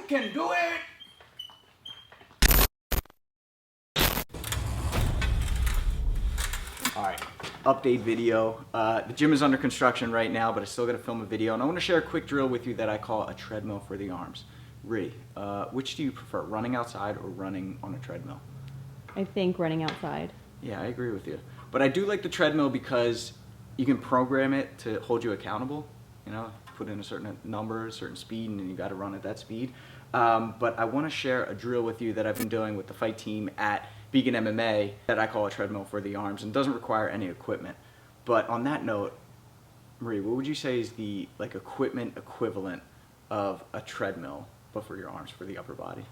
can do it! Alright, update video. The gym is under construction right now, but I still gotta film a video, and I wanna share a quick drill with you that I call a treadmill for the arms. Ree, which do you prefer, running outside or running on a treadmill? I think running outside. Yeah, I agree with you. But I do like the treadmill because you can program it to hold you accountable. You know, put in a certain number, a certain speed, and then you gotta run at that speed. But I wanna share a drill with you that I've been doing with the fight team at Beacon MMA that I call a treadmill for the arms, and doesn't require any equipment. But on that note, Marie, what would you say is the equipment equivalent of a treadmill, but for your arms, for the upper body?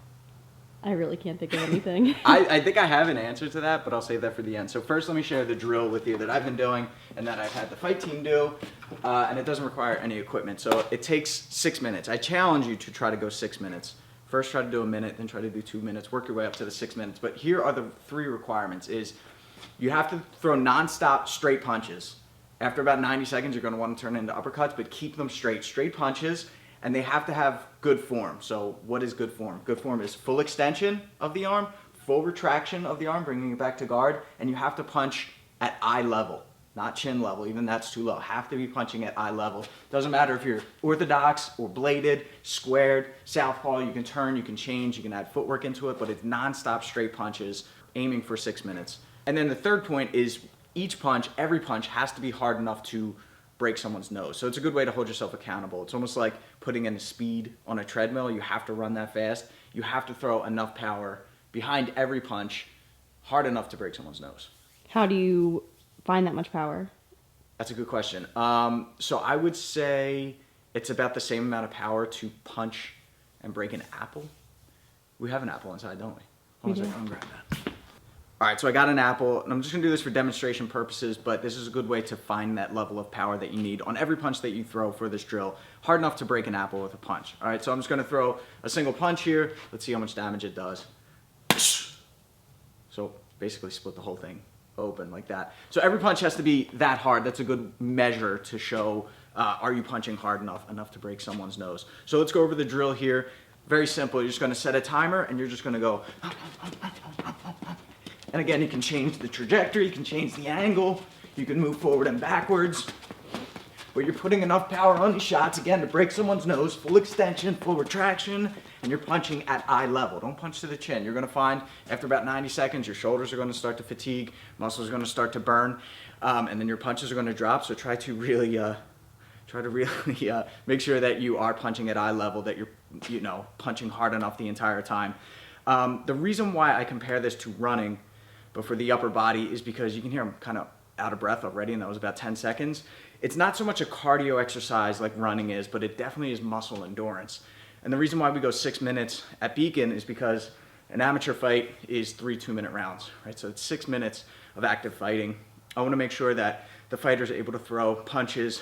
I really can't think of anything. I think I have an answer to that, but I'll save that for the end. So first, let me share the drill with you that I've been doing and that I've had the fight team do, and it doesn't require any equipment. So it takes 6 minutes. I challenge you to try to go 6 minutes. First, try to do a minute, then try to do 2 minutes. Work your way up to the 6 minutes. But here are the 3 requirements: is you have to throw nonstop straight punches. After about 90 seconds, you're going to want to turn into uppercuts, but keep them straight punches. And they have to have good form. So what is good form? Good form is full extension of the arm, full retraction of the arm, bringing it back to guard, and you have to punch at eye level, not chin level. Even that's too low. Have to be punching at eye level. Doesn't matter if you're orthodox or bladed, squared, southpaw. You can turn, you can change, you can add footwork into it, but it's nonstop straight punches, aiming for 6 minutes. And then the third point is each punch, every punch has to be hard enough to break someone's nose. So it's a good way to hold yourself accountable. It's almost like putting in a speed on a treadmill. You have to run that fast. You have to throw enough power behind every punch, hard enough to break someone's nose. How do you find that much power? That's a good question. So I would say it's about the same amount of power to punch and break an apple. We have an apple inside, don't we? Hold on a second, I'm gonna grab that. All right, so I got an apple, and I'm just gonna do this for demonstration purposes, but this is a good way to find that level of power that you need on every punch that you throw for this drill, hard enough to break an apple with a punch. All right, so I'm just gonna throw a single punch here. Let's see how much damage it does. So basically split the whole thing open like that. So every punch has to be that hard. That's a good measure to show, are you punching hard enough to break someone's nose. So let's go over the drill here. Very simple. You're just gonna set a timer, and you're just gonna go. And again, you can change the trajectory, you can change the angle, you can move forward and backwards. But you're putting enough power on these shots, again, to break someone's nose, full extension, full retraction, and you're punching at eye level. Don't punch to the chin. You're gonna find after about 90 seconds, your shoulders are gonna start to fatigue, muscles are gonna start to burn, and then your punches are gonna drop. So try to really make sure that you are punching at eye level, that you're punching hard enough the entire time. The reason why I compare this to running, but for the upper body, is because you can hear I'm kind of out of breath already, and that was about 10 seconds. It's not so much a cardio exercise like running is, but it definitely is muscle endurance. And the reason why we go 6 minutes at Beacon is because an amateur fight is 3 2-minute rounds, right? So it's 6 minutes of active fighting. I want to make sure that the fighter's able to throw punches,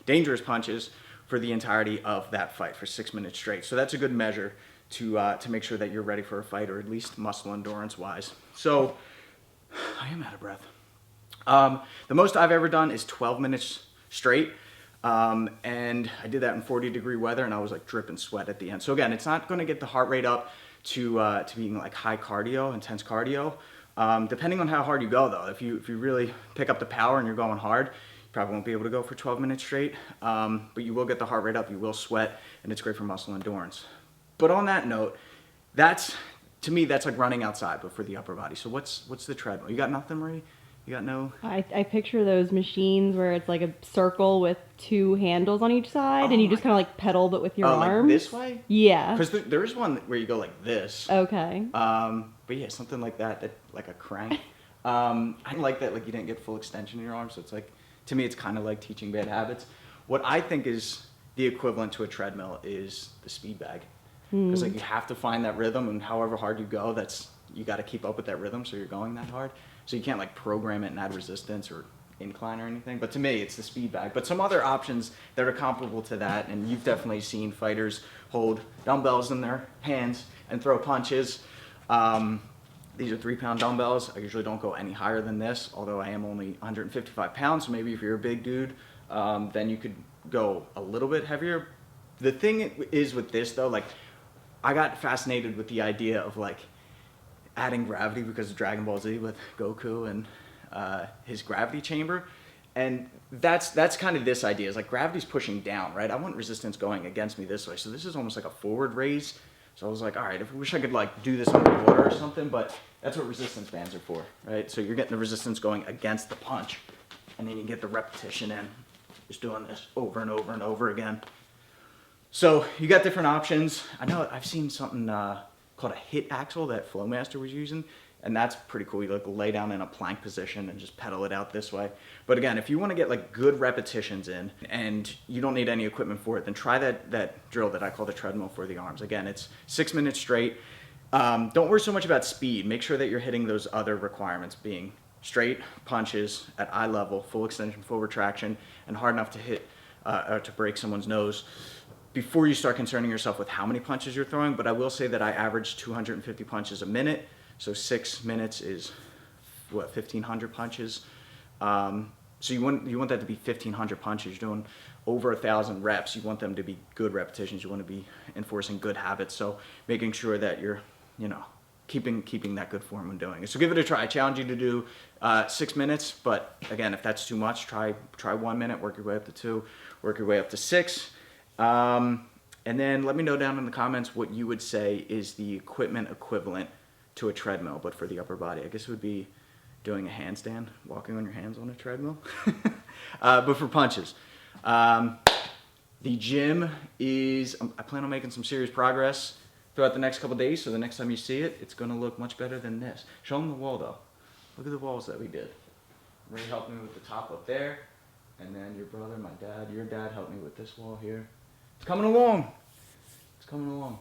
dangerous punches, for the entirety of that fight for 6 minutes straight. So that's a good measure to make sure that you're ready for a fight, or at least muscle endurance wise. So I am out of breath. The most I've ever done is 12 minutes straight, and I did that in 40-degree weather, and I was like dripping sweat at the end. So again, it's not going to get the heart rate up to being like high cardio, intense cardio. Depending on how hard you go, though, if you really pick up the power and you're going hard, you probably won't be able to go for 12 minutes straight, but you will get the heart rate up, you will sweat, and it's great for muscle endurance. But on that note, to me, that's like running outside, but for the upper body. So what's the treadmill? You got nothing, Marie? You got no? I picture those machines where it's like a circle with 2 handles on each side, and you just kind of like pedal, but with your arms. Like this way? Yeah. Because there's one where you go like this. Okay. But yeah, something like that like a crank. I like that, like you didn't get full extension in your arms. So it's like, to me, it's kind of like teaching bad habits. What I think is the equivalent to a treadmill is the speed bag. Because like you have to find that rhythm, and however hard you go, you got to keep up with that rhythm, so you're going that hard. So you can't like program it and add resistance or incline or anything. But to me, it's the speed bag. But some other options that are comparable to that, and you've definitely seen fighters hold dumbbells in their hands and throw punches. These are 3-pound dumbbells. I usually don't go any higher than this, although I am only 155 pounds. So maybe if you're a big dude, then you could go a little bit heavier. The thing is with this though, like I got fascinated with the idea of like adding gravity because of Dragon Ball Z with Goku and his gravity chamber. And that's kind of this idea, is like gravity's pushing down, right? I want resistance going against me this way. So this is almost like a forward raise. So I was like, all right, I wish I could like do this underwater or something, but that's what resistance bands are for, right? So you're getting the resistance going against the punch, and then you get the repetition in, just doing this over and over and over again. So you got different options. I know I've seen something called a hit axle that Flowmaster was using, and that's pretty cool. You like lay down in a plank position and just pedal it out this way. But again, if you want to get like good repetitions in and you don't need any equipment for it, then try that drill that I call the treadmill for the arms. Again, it's 6 minutes straight. Don't worry so much about speed. Make sure that you're hitting those other requirements, being straight punches at eye level, full extension, full retraction, and hard enough to hit or to break someone's nose before you start concerning yourself with how many punches you're throwing. But I will say that I average 250 punches a minute. So 6 minutes is what, 1,500 punches. So you want that to be 1,500 punches. You're doing over 1,000 reps. You want them to be good repetitions. You want to be enforcing good habits. So making sure that you're, keeping that good form when doing it. So give it a try. I challenge you to do 6 minutes. But again, if that's too much, try 1 minute. Work your way up to 2. Work your way up to 6. And then let me know down in the comments what you would say is the equipment equivalent to a treadmill, but for the upper body. I guess it would be doing a handstand, walking on your hands on a treadmill. But for punches, the gym is, I plan on making some serious progress throughout the next couple days, so the next time you see it, it's going to look much better than this. Show them the wall though. Look at the walls that we did. Ray helped me with the top up there, and then your brother, my dad, your dad helped me with this wall here. It's coming along. It's coming along.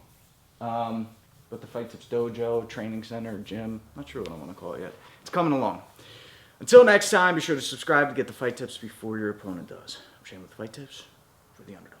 But the Fight Tips Dojo, training center, gym, not sure what I want to call it yet. It's coming along. Until next time, be sure to subscribe to get the fight tips before your opponent does. I'm Shane with the Fight Tips for the Underdog.